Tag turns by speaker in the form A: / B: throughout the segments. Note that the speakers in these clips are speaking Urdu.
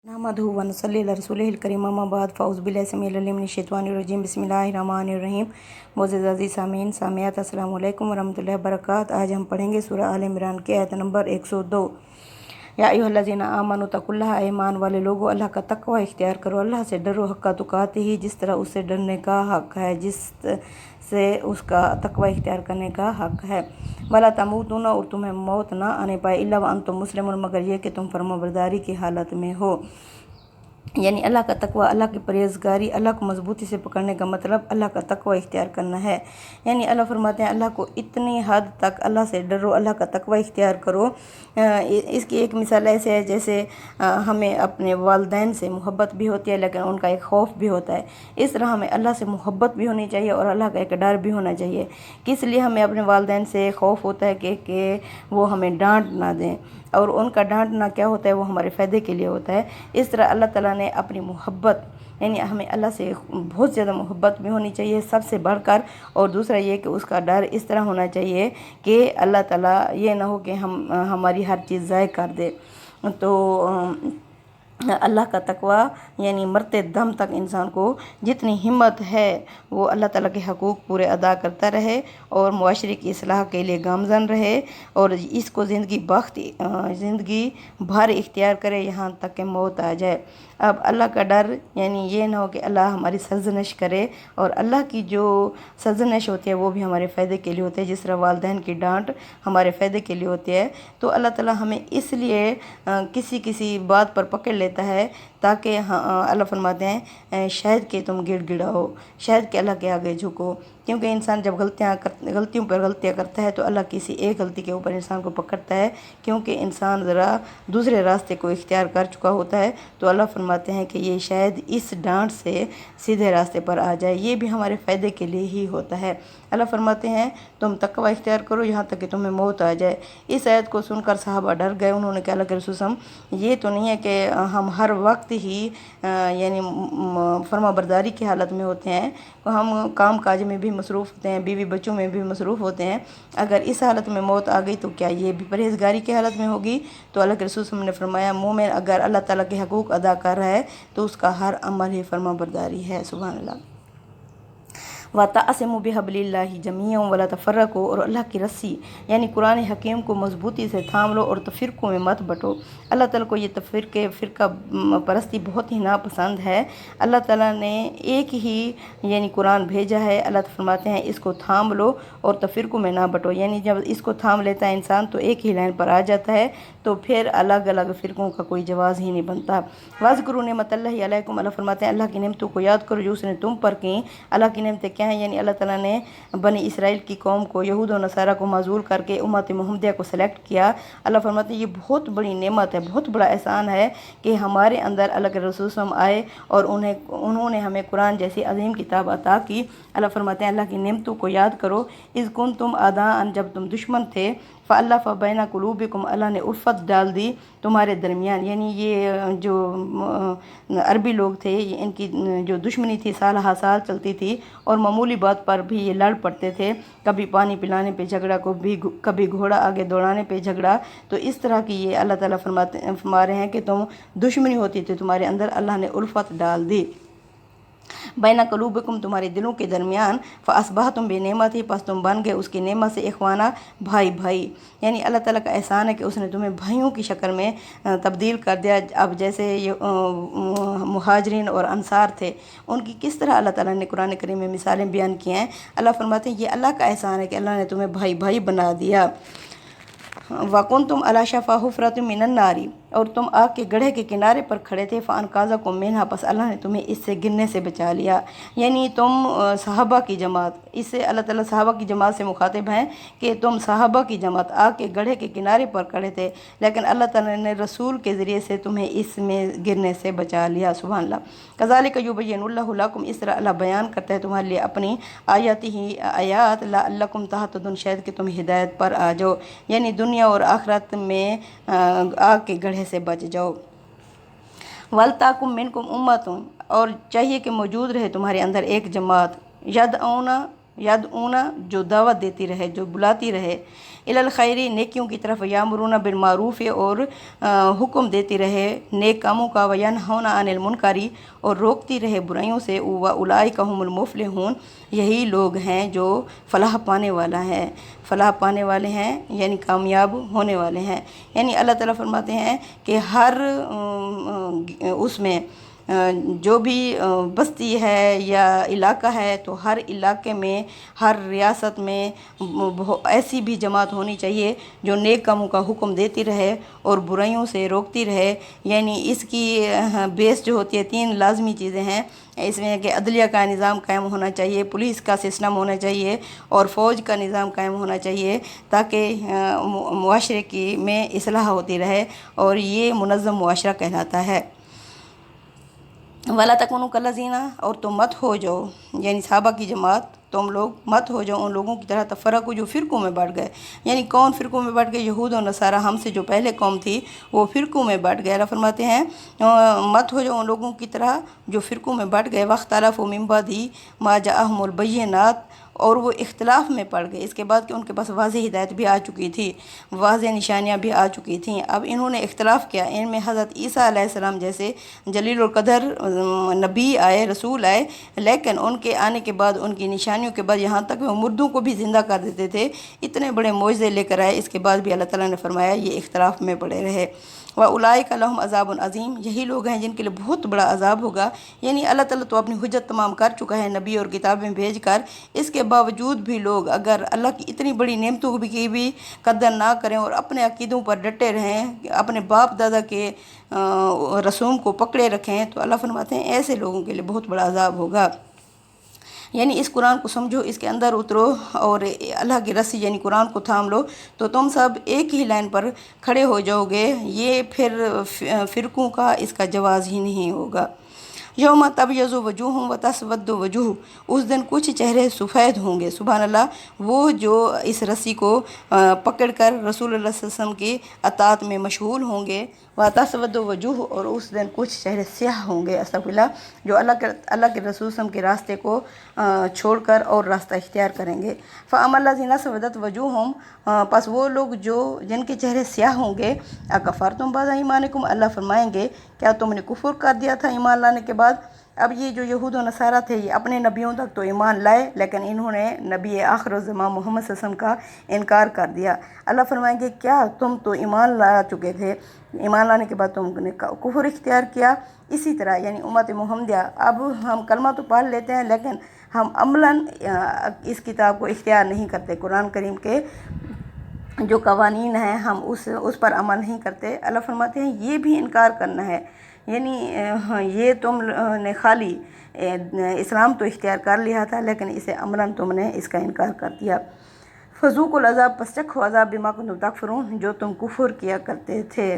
A: نحمدہ و نصلی علی رسولہ الکریم اما بعد فاعوذ باللہ السمیع العلیم من الشیطان الرجیم بسم اللہ الرحمن الرحیم۔ معزز عزیز سامعین سامعات السلام علیکم ورحمۃ اللہ وبرکاتہ۔ آج ہم پڑھیں گے سورہ عمران کی آیت نمبر 102۔ یا ایھا الذین آمنوا اتقوا اللہ، اے ایمان والے لوگو اللہ کا تقوی اختیار کرو، اللہ سے ڈرو حق تقاتہ، جس طرح اس سے ڈرنے کا حق ہے، جس سے اس کا تقوی اختیار کرنے کا حق ہے۔ ولا تموتن، اور تمہیں موت نہ آنے پائے، الا وانتم مسلمون، مگر یہ کہ تم فرمانبرداری کی حالت میں ہو۔ یعنی اللہ کا تقوی، اللہ کی پرہیزگاری، اللہ کو مضبوطی سے پکڑنے کا مطلب اللہ کا تقوی اختیار کرنا ہے۔ یعنی اللہ فرماتے ہیں اللہ کو اتنی حد تک اللہ سے ڈرو، اللہ کا تقوی اختیار کرو۔ اس کی ایک مثال ایسے ہے جیسے ہمیں اپنے والدین سے محبت بھی ہوتی ہے لیکن ان کا ایک خوف بھی ہوتا ہے، اس طرح ہمیں اللہ سے محبت بھی ہونی چاہیے اور اللہ کا ایک ڈر بھی ہونا چاہیے۔ کس لیے ہمیں اپنے والدین سے خوف ہوتا ہے کہ وہ ہمیں ڈانٹ نہ دیں، اور ان کا ڈانٹنا کیا ہوتا ہے، وہ ہمارے فائدے کے لیے ہوتا ہے۔ اس طرح اللہ تعالیٰ نے اپنی محبت، یعنی ہمیں اللہ سے بہت زیادہ محبت بھی ہونی چاہیے سب سے بڑھ کر، اور دوسرا یہ کہ اس کا ڈر اس طرح ہونا چاہیے کہ اللہ تعالیٰ یہ نہ ہو کہ ہماری ہر چیز ضائع کر دے۔ تو اللہ کا تقوی یعنی مرتے دم تک انسان کو جتنی ہمت ہے وہ اللہ تعالیٰ کے حقوق پورے ادا کرتا رہے اور معاشرے کی اصلاح کے لیے گامزن رہے، اور اس کو زندگی بھر اختیار کرے یہاں تک کہ موت آ جائے۔ اب اللہ کا ڈر یعنی یہ نہ ہو کہ اللہ ہماری سرزنش کرے، اور اللہ کی جو سرزنش ہوتی ہے وہ بھی ہمارے فائدے کے لیے ہوتی ہے، جس طرح والدین کی ڈانٹ ہمارے فائدے کے لیے ہوتی ہے۔ تو اللہ تعالیٰ ہمیں اس لیے کسی بات پر پکڑ لیتا ہے تاکہ اللہ فرماتے ہیں شاید کہ تم گڑ گڑاؤ، شاید کہ اللہ کے آگے جھکو، کیونکہ انسان جب غلطیوں پر غلطیاں کرتا ہے تو اللہ کسی ایک غلطی کے اوپر انسان کو پکڑتا ہے، کیونکہ انسان ذرا دوسرے راستے کو اختیار کر چکا ہوتا ہے۔ تو اللہ فرماتے ہیں کہ یہ شاید اس ڈانٹ سے سیدھے راستے پر آ جائے، یہ بھی ہمارے فائدے کے لیے ہی ہوتا ہے۔ اللہ فرماتے ہیں تم تقوی اختیار کرو یہاں تک کہ تمہیں موت آ جائے۔ اس آیت کو سن کر صحابہ ڈر گئے، انہوں نے کہا اللہ کے رسول صلی اللہ علیہ وسلم یہ تو نہیں ہے کہ ہم ہر وقت ہی یعنی فرما برداری کی حالت میں ہوتے ہیں، ہم کام کاج میں بھی مصروف ہوتے ہیں، بیوی بچوں میں بھی مصروف ہوتے ہیں، اگر اس حالت میں موت آ گئی تو کیا یہ بھی پرہیزگاری کی حالت میں ہوگی؟ تو اللہ کے رسول صلی اللہ علیہ وسلم نے فرمایا مومن اگر اللہ تعالیٰ کے حقوق ادا کر رہا ہے تو اس کا ہر عمل ہی فرما برداری ہے۔ سبحان اللہ۔ وَتَعْصِمُوا بِحَبْلِ اللَّهِ جَمِيعًا وَلَا تَفَرَّقُوا، اور اللہ کی رسی یعنی قرآن حکیم کو مضبوطی سے تھام لو اور تفرقوں میں مت بٹو۔ اللہ تعالیٰ کو یہ فرقہ پرستی بہت ہی ناپسند ہے۔ اللہ تعالیٰ نے ایک ہی یعنی قرآن بھیجا ہے، اللہ فرماتے ہیں اس کو تھام لو اور تفرقوں میں نہ بٹو، یعنی جب اس کو تھام لیتا ہے انسان تو ایک ہی لائن پر آ جاتا ہے، تو پھر الگ الگ فرقوں کا کوئی جواز ہی نہیں بنتا۔ وَاذْكُرُوا نِعْمَتَ اللَّهِ عَلَيْكُمْ، اللہ فرماتے ہیں اللہ کی نعمتوں کو یاد کرو جو اس نے تم پر کیں۔ اللہ کی نعمتیں کیا ہیں؟ یعنی اللہ تعالیٰ نے بنی اسرائیل کی قوم کو، یہود و نصارہ کو معزول کر کے امت محمدیہ کو سلیکٹ کیا۔ اللہ فرماتے ہیں یہ بہت بڑی نعمت ہے، بہت بڑا احسان ہے کہ ہمارے اندر اللہ کے رسول صلی اللہ علیہ وسلم آئے اور انہوں نے ہمیں قرآن جیسی عظیم کتاب عطا کی۔ اللہ فرماتے ہیں اللہ کی نعمتوں کو یاد کرو، اذ کنتم اعداء، جب تم دشمن تھے، فألف بین قلوبکم، اللہ نے الفت ڈال دی تمہارے درمیان۔ یعنی یہ جو عربی لوگ تھے ان کی جو دشمنی تھی سال ہا سال چلتی تھی، اور معمولی بات پر بھی یہ لڑ پڑتے تھے، کبھی پانی پلانے پہ جھگڑا، کبھی گھوڑا آگے دوڑانے پہ جھگڑا۔ تو اس طرح کی یہ اللہ تعالیٰ فرما رہے ہیں کہ تم دشمنی ہوتی تھی تمہارے اندر، اللہ نے الفت ڈال دی بین قلوبکم، تمہارے دلوں کے درمیان، فاصبحتم بنعمتہ، پس تم بن گئے اس کی نعمت سے اخوانہ، بھائی۔ یعنی اللہ تعالیٰ کا احسان ہے کہ اس نے تمہیں بھائیوں کی شکل میں تبدیل کر دیا۔ اب جیسے یہ مہاجرین اور انصار تھے، ان کی کس طرح اللہ تعالیٰ نے قرآن کریم میں مثالیں بیان کی ہیں۔ اللہ فرماتے ہیں یہ اللہ کا احسان ہے کہ اللہ نے تمہیں بھائی بنا دیا۔ وَكُنْتُمْ عَلَىٰ شَفَا حُفْرَةٍ مِّنَ النَّارِ، اور تم آگ کے گڑھے کے کنارے پر کھڑے تھے، فَأَنْقَذَكُم مِّنْهَا، پس اللہ نے تمہیں اس سے گرنے سے بچا لیا۔ یعنی تم صحابہ کی جماعت، اس سے اللہ تعالیٰ صحابہ کی جماعت سے مخاطب ہیں کہ تم صحابہ کی جماعت آگ کے گڑھے کے کنارے پر کھڑے تھے، لیکن اللہ تعالیٰ نے رسول کے ذریعے سے تمہیں اس میں گرنے سے بچا لیا۔ سبحان اللہ۔ كَذَلِكَ يُبَيِّنُ اللَّهُ لَكُمْ، اس طرح اللہ بیان کرتا ہے تمہارے لیے اپنی آیات، لَعَلَّكُمْ تَهْتَدُونَ، شاید کہ تم ہدایت پر آ جاؤ، یعنی دنیا اور آخرت میں آگ کے گڑھے سے بچ جاؤ۔ وَلْتَكُن مِّنكُمْ أُمَّةٌ، اور چاہیے کہ موجود رہے تمہارے اندر ایک جماعت، يَدْعُونَ یدعون جو دعوت دیتی رہے، جو بلاتی رہے، الی الخیر نیکیوں کی طرف، یامرون بالمعروف اور حکم دیتی رہے نیک کاموں کا، وینہون عن المنکر اور روکتی رہے برائیوں سے، واولئک هم المفلحون یہی لوگ ہیں جو فلاح پانے والا ہے، فلاح پانے والے ہیں یعنی کامیاب ہونے والے ہیں۔ یعنی اللہ تعالیٰ فرماتے ہیں کہ ہر اس میں جو بھی بستی ہے یا علاقہ ہے، تو ہر علاقے میں، ہر ریاست میں ایسی بھی جماعت ہونی چاہیے جو نیک کاموں کا حکم دیتی رہے اور برائیوں سے روکتی رہے۔ یعنی اس کی بیس جو ہوتی ہے 3 لازمی چیزیں ہیں اس میں کہ عدلیہ کا نظام قائم ہونا چاہیے، پولیس کا سسٹم ہونا چاہیے اور فوج کا نظام قائم ہونا چاہیے، تاکہ معاشرے کی میں اصلاح ہوتی رہے اور یہ منظم معاشرہ کہلاتا ہے۔ وَلَا تَكُونُوا كَالَّذِينَ اور تم مت ہو جاؤ، یعنی صحابہ کی جماعت تم لوگ مت ہو جاؤ ان لوگوں کی طرح تفرقوا جو فرقوں میں بٹ گئے۔ یعنی کون فرقوں میں بٹ گئے؟ یہود و نصارہ، ہم سے جو پہلے قوم تھی وہ فرقوں میں بٹ گئے۔ اللہ فرماتے ہیں مت ہو جاؤ ان لوگوں کی طرح جو فرقوں میں بٹ گئے، وَاخْتَلَفُوا مِن بَعْدِ مَا جَاءَهُمُ الْبَيِّنَاتُ اور وہ اختلاف میں پڑ گئے اس کے بعد کہ ان کے پاس واضح ہدایت بھی آ چکی تھی، واضح نشانیاں بھی آ چکی تھیں۔ اب انہوں نے اختلاف کیا، ان میں حضرت عیسیٰ علیہ السلام جیسے جلیل القدر نبی آئے، رسول آئے، لیکن ان کے آنے کے بعد، ان کی نشانیوں کے بعد، یہاں تک وہ مردوں کو بھی زندہ کر دیتے تھے، اتنے بڑے معجزے لے کر آئے، اس کے بعد بھی اللہ تعالیٰ نے فرمایا یہ اختلاف میں پڑے رہے۔ وَأُولَئِكَ لَهُمْ عَذَابٌ عَظِيمٌ یہی لوگ ہیں جن کے لیے بہت بڑا عذاب ہوگا۔ یعنی اللہ تعالیٰ تو اپنی حجت تمام کر چکا ہے نبی اور کتابیں بھیج کر، اس کے باوجود بھی لوگ اگر اللہ کی اتنی بڑی نعمتوں کی بھی قدر نہ کریں اور اپنے عقیدوں پر ڈٹے رہیں، اپنے باپ دادا کے رسوم کو پکڑے رکھیں، تو اللہ فرماتے ہیں ایسے لوگوں کے لیے بہت بڑا عذاب ہوگا۔ یعنی اس قرآن کو سمجھو، اس کے اندر اترو اور اللہ کی رسی یعنی قرآن کو تھام لو، تو تم سب ایک ہی لائن پر کھڑے ہو جاؤ گے۔ یہ پھر فرقوں کا اس کا جواز ہی نہیں ہوگا۔ یوم تبیض وجوہ وتسود وجوہ اس دن کچھ چہرے سفید ہوں گے، سبحان اللہ، وہ جو اس رسی کو پکڑ کر رسول اللہ صلی اللہ علیہ وسلم کی اطاعت میں مشغول ہوں گے، وتسود وجوہ اور اس دن کچھ چہرے سیاہ ہوں گے، استغفر اللہ، جو اللہ کے رسول صلی اللہ علیہ وسلم کے راستے کو چھوڑ کر اور راستہ اختیار کریں گے۔ فَأَمَّا الَّذِينَ اسْوَدَتْ وُجُوهُهُمْ پس وہ لوگ جو جن کے چہرے سیاہ ہوں گے، اَکَفَرْتُمْ بَعْدَ ایمانکم اللہ فرمائیں گے کیا تم نے کفر کر دیا تھا ایمان لانے کے بعد؟ اب یہ جو یہود و نصارہ تھے یہ اپنے نبیوں تک تو ایمان لائے، لیکن انہوں نے نبی آخر الزمان محمد صلی اللہ علیہ وسلم کا انکار کر دیا۔ اللہ فرمائیں گے کیا تم تو ایمان لا چکے تھے، ایمان لانے کے بعد تم نے کفر اختیار کیا؟ اسی طرح یعنی امت محمدیہ، اب ہم کلمہ تو پڑھ لیتے ہیں لیکن ہم عملاً اس کتاب کو اختیار نہیں کرتے، قرآن کریم کے جو قوانین ہیں ہم اس پر عمل نہیں کرتے۔ اللہ فرماتے ہیں یہ بھی انکار کرنا ہے، یعنی یہ تم نے خالی اسلام تو اختیار کر لیا تھا لیکن اسے عملاً تم نے اس کا انکار کر دیا۔ فذوقوا العذاب پس چکھو عذاب بما کنتم تکفرون جو تم کفر کیا کرتے تھے۔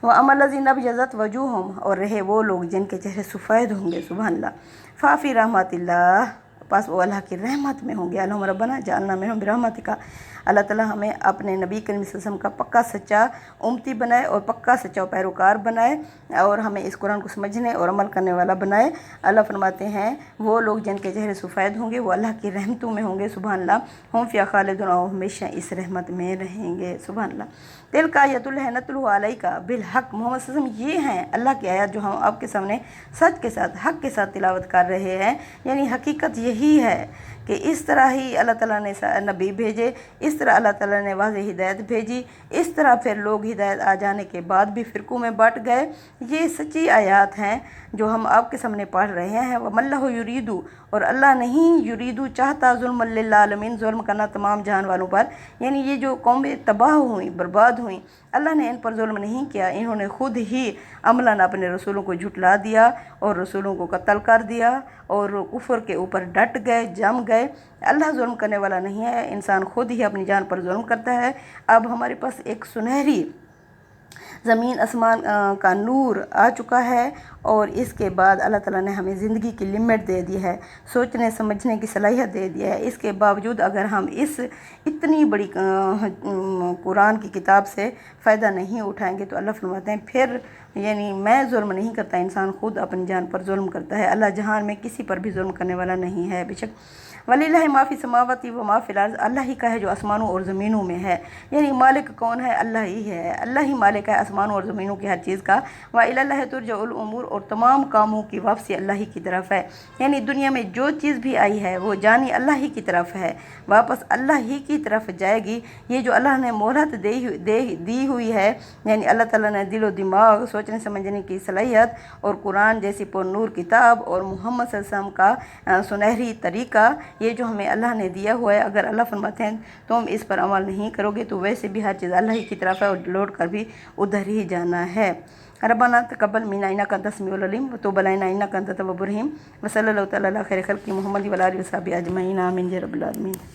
A: وَأَمَّا الَّذِينَ ابْيَضَّتْ وُجُوهُهُمْ اور رہے وہ لوگ جن کے چہرے سفید ہوں گے، سبحان اللہ، فَفِي رحمت اللہ پس وہ اللہ کی رحمت میں ہوں گے۔ اللہم ربنا جعلنا منہم برحمتک اللہ تعالیٰ ہمیں اپنے نبی کریم صلی اللہ علیہ وسلم کا پکا سچا امتی بنائے اور پکا سچا پیروکار بنائے اور ہمیں اس قرآن کو سمجھنے اور عمل کرنے والا بنائے۔ اللہ فرماتے ہیں وہ لوگ جن کے چہرے سفید ہوں گے وہ اللہ کی رحمتوں میں ہوں گے، سبحان اللہ، ہم فیہا خالدون اور ہمیشہ اس رحمت میں رہیں گے، سبحان اللہ۔ تلک آیت اللہ نتلوہ علیک بالحق محمد صلی اللہ علیہ وسلم یہ ہیں اللہ کی آیات جو ہم آپ کے سامنے سچ کے ساتھ، حق کے ساتھ تلاوت کر رہے ہیں۔ یعنی حقیقت یہی ہے کہ اس طرح ہی اللہ تعالیٰ نے نبی بھیجے، اس طرح اللہ تعالیٰ نے واضح ہدایت بھیجی، اس طرح پھر لوگ ہدایت آ جانے کے بعد بھی فرقوں میں بٹ گئے۔ یہ سچی آیات ہیں جو ہم آپ کے سامنے پڑھ رہے ہیں۔ وَمَا اللَّهُ يُرِيدُ اور اللہ نہیں یریدو چاہتا ظلم للعالمین ظلم کرنا تمام جہان والوں پر، یعنی یہ جو قومیں تباہ ہوئیں، برباد ہوئیں، اللہ نے ان پر ظلم نہیں کیا، انہوں نے خود ہی عملاً اپنے رسولوں کو جھٹلا دیا اور رسولوں کو قتل کر دیا اور کفر کے اوپر ڈٹ گئے، جم گئے۔ اللہ ظلم کرنے والا نہیں ہے، انسان خود ہی اپنی جان پر ظلم کرتا ہے۔ اب ہمارے پاس ایک سنہری زمین آسمان کا نور آ چکا ہے اور اس کے بعد اللہ تعالیٰ نے ہمیں زندگی کی لمٹ دے دی ہے، سوچنے سمجھنے کی صلاحیت دے دی ہے۔ اس کے باوجود اگر ہم اس اتنی بڑی قرآن کی کتاب سے فائدہ نہیں اٹھائیں گے تو اللہ فرماتے ہیں پھر یعنی میں ظلم نہیں کرتا، انسان خود اپنی جان پر ظلم کرتا ہے، اللہ جہان میں کسی پر بھی ظلم کرنے والا نہیں ہے۔ بے شک وَلِلَّهِ مَا فِي السَّمَاوَاتِ وَمَا فِي الْأَرْضِ، اللہ ہی کا ہے جو آسمانوں اور زمینوں میں ہے، یعنی مالک کون ہے؟ اللہ ہی ہے، اللہ ہی مالک ہے آسمانوں اور زمینوں کی ہر چیز کا۔ وَإِلَى اللَّهِ تُرْجَعُ الْأُمُورُ، اور تمام کاموں کی واپسی اللہ ہی کی طرف ہے، یعنی دنیا میں جو چیز بھی آئی ہے وہ جانی اللہ ہی کی طرف ہے، واپس اللہ ہی کی طرف جائے گی۔ یہ جو اللہ نے مہلت دی ہوئی ہے، یعنی اللہ تعالیٰ نے دل و دماغ، سوچنے سمجھنے کی صلاحیت، اور قرآن جیسی پر نور کتاب، اور محمد صلی اللہ علیہ وسلم کا سنہری طریقہ، یہ جو ہمیں اللہ نے دیا ہوا ہے، اگر اللہ فرماتے ہیں تم اس پر عمل نہیں کرو گے تو ویسے بھی ہر چیز اللہ ہی کی طرف ہے، اور لوٹ کر بھی ادھر ہی جانا ہے۔ ربنا تقبل منا انک انت السمیع العلیم وتب علینا انک انت التواب الرحیم، وصلی اللہ تعالی علی خیر خلق محمد وعلی آلہ وصحبہ اجمعین، آمین یا رب العالمین۔